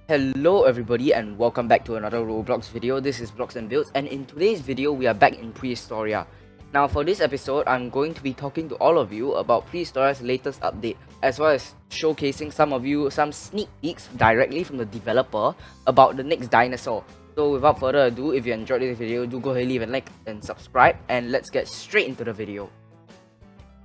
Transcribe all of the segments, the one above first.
Hello everybody and welcome back to another Roblox video. This is Blocks and Builds, and in today's video we are back in Prehistoria. Now for this episode I'm going to be talking to all of you about Prehistoria's latest update, as well as showcasing some of you some sneak peeks directly from the developer about the next dinosaur. So without further ado, if you enjoyed this video, do go ahead, leave a like and subscribe, and let's get straight into the video.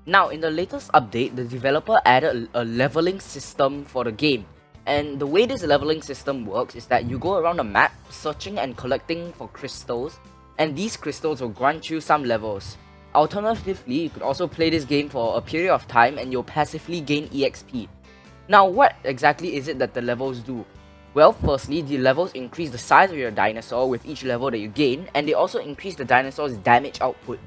Now in the latest update, the developer added a leveling system for the game. And the way this leveling system works is that you go around the map searching and collecting for crystals, and these crystals will grant you some levels. Alternatively, you could also play this game for a period of time and you'll passively gain EXP. Now what exactly is it that the levels do? Well, firstly, the levels increase the size of your dinosaur with each level that you gain, and they also increase the dinosaur's damage output.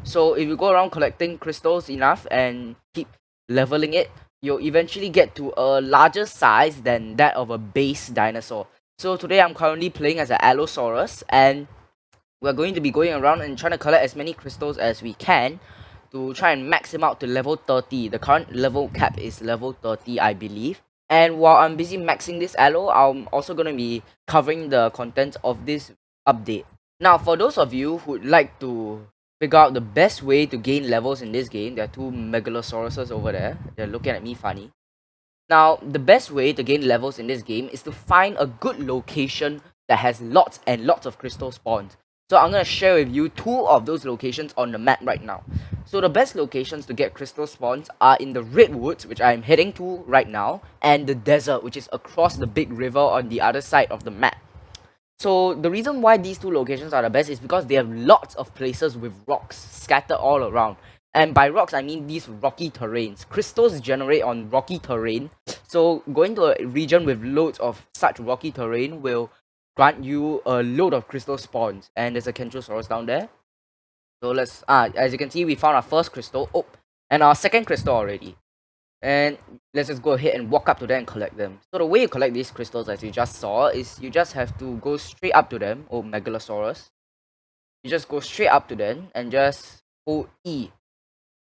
So if you go around collecting crystals enough and keep leveling it, you'll eventually get to a larger size than that of a base dinosaur. So today I'm currently playing as an Allosaurus, and we're going to be going around and trying to collect as many crystals as we can to try and max him out to level 30. The current level cap is level 30, I believe. And while I'm busy maxing this allo, I'm also going to be covering the contents of this update. Now, for those of you who'd like to figure out the best way to gain levels in this game, there are two Megalosauruses over there. They're looking at me funny. Now, the best way to gain levels in this game is to find a good location that has lots and lots of crystal spawns. So I'm going to share with you two of those locations on the map right now. So the best locations to get crystal spawns are in the redwoods, which I'm heading to right now, and the desert, which is across the big river on the other side of the map. So the reason why these two locations are the best is because they have lots of places with rocks scattered all around. And by rocks, I mean these rocky terrains. Crystals generate on rocky terrain. So going to a region with loads of such rocky terrain will grant you a load of crystal spawns. And there's a Kentrosaurus down there. So let's, as you can see, we found our first crystal. Oh, and our second crystal already. And let's just go ahead and walk up to them and collect them. So the way you collect these crystals, as you just saw, is you just have to go straight up to them. Oh, Megalosaurus. You just go straight up to them and just hold E.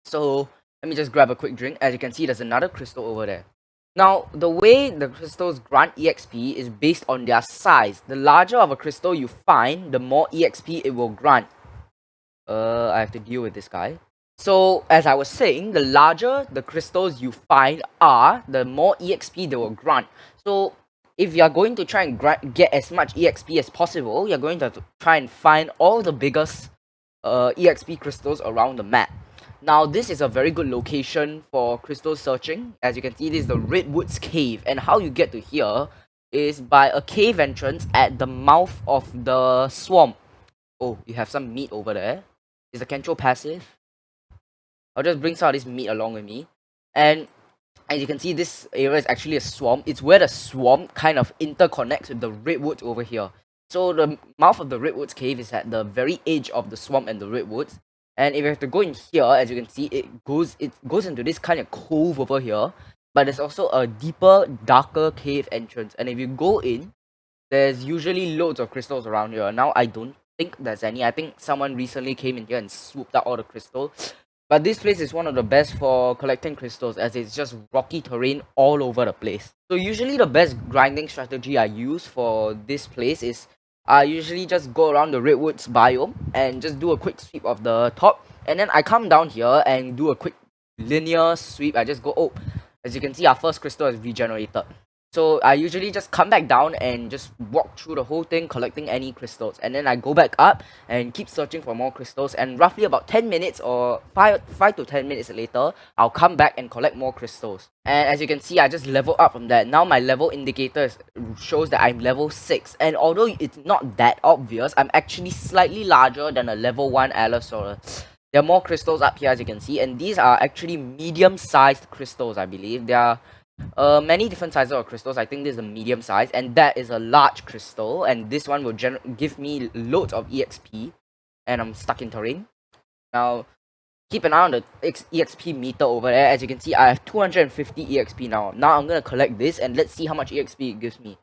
So let me just grab a quick drink. As you can see, there's another crystal over there. Now, the way the crystals grant EXP is based on their size. The larger of a crystal you find, the more EXP it will grant. I have to deal with this guy. So, as I was saying, the larger the crystals you find are, the more EXP they will grant. So, if you're going to try and get as much EXP as possible, you're going to have to try and find all the biggest EXP crystals around the map. Now, this is a very good location for crystal searching. As you can see, this is the Redwoods Cave, and how you get to here is by a cave entrance at the mouth of the swamp. Oh, you have some meat over there. Is the Kentro passive? I'll just bring some of this meat along with me. And as you can see, this area is actually a swamp. It's where the swamp kind of interconnects with the redwoods over here. So the mouth of the redwoods cave is at the very edge of the swamp and the redwoods. And if you have to go in here, as you can see, it goes into this kind of cove over here. But there's also a deeper, darker cave entrance. And if you go in, there's usually loads of crystals around here. Now I don't think there's any. I think someone recently came in here and swooped out all the crystals. But this place is one of the best for collecting crystals, as it's just rocky terrain all over the place. So usually the best grinding strategy I use for this place is I usually just go around the redwoods biome and just do a quick sweep of the top, and then I come down here and do a quick linear sweep. I just go, oh, as you can see, our first crystal is regenerated. So I usually just come back down and just walk through the whole thing collecting any crystals, and then I go back up and keep searching for more crystals, and roughly about 10 minutes or 5 to 10 minutes later, I'll come back and collect more crystals. And as you can see, I just level up from that. Now my level indicator shows that I'm level 6, and although it's not that obvious, I'm actually slightly larger than a level 1 Allosaurus. There are more crystals up here, as you can see, and these are actually medium-sized crystals, I believe. They are many different sizes of crystals. I think this is a medium size, and that is a large crystal, and this one will give me loads of EXP, and I'm stuck in terrain. Now, keep an eye on the EXP meter over there. As you can see, I have 250 EXP now. Now I'm gonna collect this, and let's see how much EXP it gives me.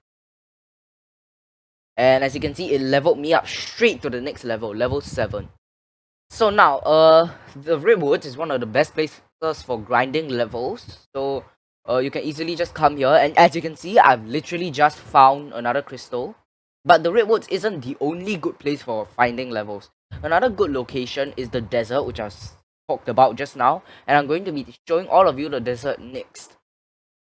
And as you can see, it leveled me up straight to the next level, level 7. So now, the Redwoods is one of the best places for grinding levels. So you can easily just come here, and as you can see, I've literally just found another crystal. But the redwoods isn't the only good place for finding levels. Another good location is the desert, which I talked about just now, and I'm going to be showing all of you the desert next.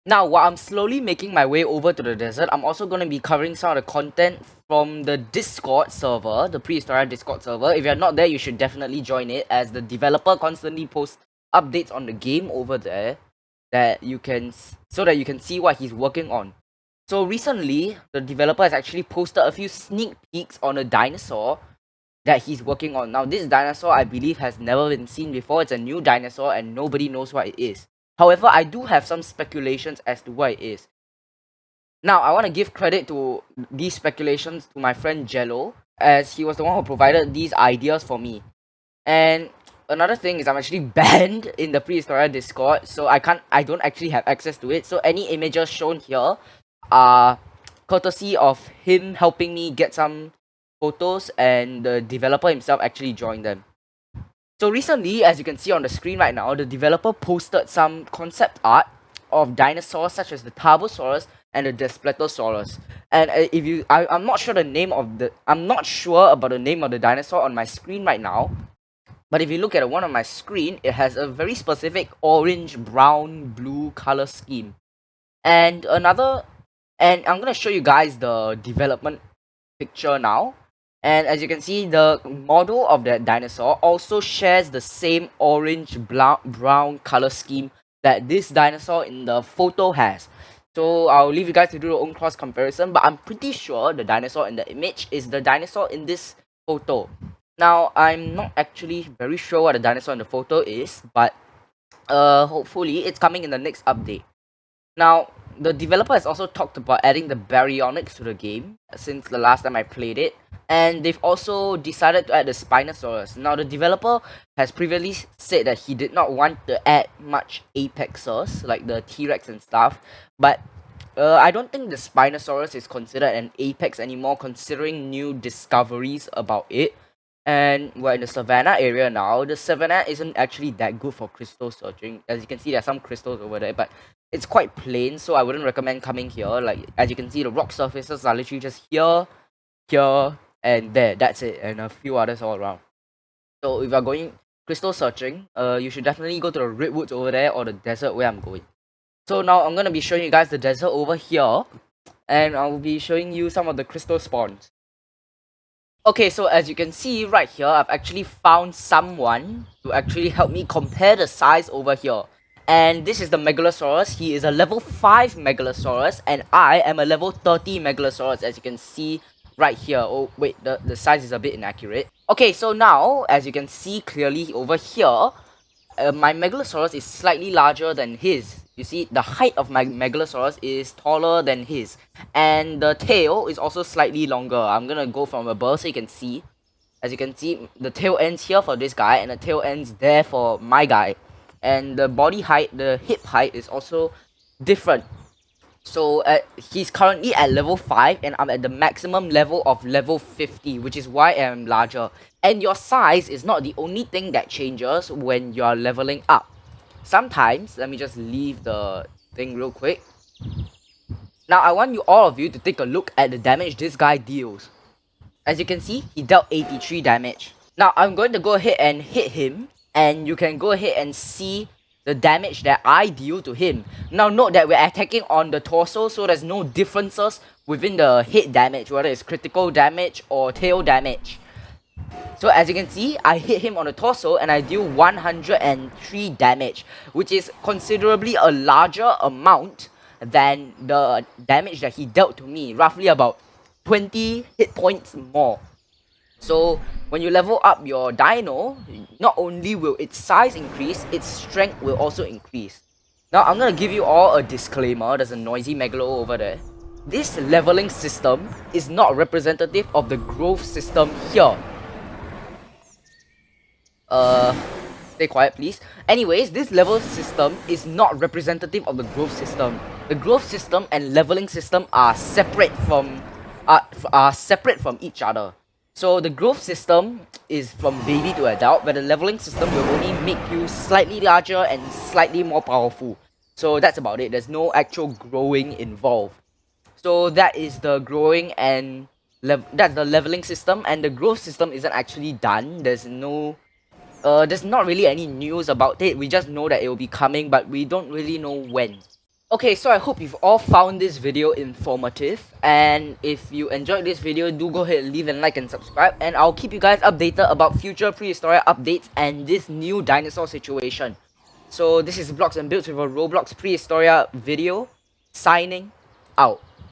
Now, while I'm slowly making my way over to the desert, I'm also going to be covering some of the content from the Discord server, the Prehistoria Discord server. If you're not there, you should definitely join it, as the developer constantly posts updates on the game over there that you can so that you can see what he's working on. So recently, the developer has actually posted a few sneak peeks on a dinosaur that he's working on. Now, this dinosaur, I believe, has never been seen before. It's a new dinosaur and nobody knows what it is. However, I do have some speculations as to what it is. Now, I want to give credit to these speculations to my friend Jello, as he was the one who provided these ideas for me. And another thing is I'm actually banned in the Prehistoria Discord, so I don't actually have access to it. So any images shown here are courtesy of him helping me get some photos, and the developer himself actually joined them. So recently, as you can see on the screen right now, the developer posted some concept art of dinosaurs such as the Tarbosaurus and the Daspletosaurus. And I'm not sure I'm not sure about the name of the dinosaur on my screen right now. But if you look at one on my screen, it has a very specific orange, brown, blue color scheme. And I'm gonna show you guys the development picture now. And as you can see, the model of that dinosaur also shares the same orange brown color scheme that this dinosaur in the photo has. So I'll leave you guys to do your own cross comparison, but I'm pretty sure the dinosaur in the image is the dinosaur in this photo. Now, I'm not actually very sure what the dinosaur in the photo is, but hopefully it's coming in the next update. Now, the developer has also talked about adding the baryonyx to the game since the last time I played it, and they've also decided to add the Spinosaurus. Now, the developer has previously said that he did not want to add much apexes like the T-Rex and stuff, but I don't think the Spinosaurus is considered an apex anymore, considering new discoveries about it. And we're in the savannah area now. The savannah isn't actually that good for crystal searching. As you can see, there are some crystals over there, but it's quite plain, so I wouldn't recommend coming here. Like, as you can see, the rock surfaces are literally just here, here, and there. That's it, and a few others all around. So if you're going crystal searching, you should definitely go to the redwoods over there or the desert where I'm going. So now I'm gonna be showing you guys the desert over here, and I'll be showing you some of the crystal spawns. Okay, so as you can see right here, I've actually found someone to actually help me compare the size over here. And this is the Megalosaurus. He is a level 5 Megalosaurus, and I am a level 30 Megalosaurus, as you can see right here. Oh, wait, the size is a bit inaccurate. Okay, so now, as you can see clearly over here, my Megalosaurus is slightly larger than his. You see, the height of my Megalosaurus is taller than his. And the tail is also slightly longer. I'm gonna go from above so you can see. As you can see, the tail ends here for this guy, and the tail ends there for my guy. And the body height, the hip height is also different. So he's currently at level 5, and I'm at the maximum level of level 50, which is why I'm larger. And your size is not the only thing that changes when you're leveling up. Sometimes, let me just leave the thing real quick. Now, I want all of you to take a look at the damage this guy deals. As you can see, he dealt 83 damage. Now, I'm going to go ahead and hit him, and you can go ahead and see the damage that I deal to him. Now, note that we're attacking on the torso, so there's no differences within the hit damage, whether it's critical damage or tail damage. So as you can see, I hit him on the torso and I deal 103 damage, which is considerably a larger amount than the damage that he dealt to me, roughly about 20 hit points more. So when you level up your dino, not only will its size increase, its strength will also increase. Now I'm gonna give you all a disclaimer. There's a noisy megalo over there. This leveling system is not representative of the growth system here. Stay quiet please. Anyways, this level system is not representative of the growth system. The growth system and leveling system are separate from each other. So the growth system is from baby to adult, but the leveling system will only make you slightly larger and slightly more powerful. So that's about it. There's no actual growing involved. So that is the growing and that's the leveling system, and the growth system isn't actually done. There's not really any news about it. We just know that it will be coming, but we don't really know when. Okay, so I hope you've all found this video informative, and if you enjoyed this video, do go ahead and leave a like and subscribe, and I'll keep you guys updated about future Prehistoria updates and this new dinosaur situation. So this is Blocks and Builds with a Roblox Prehistoria video, signing out.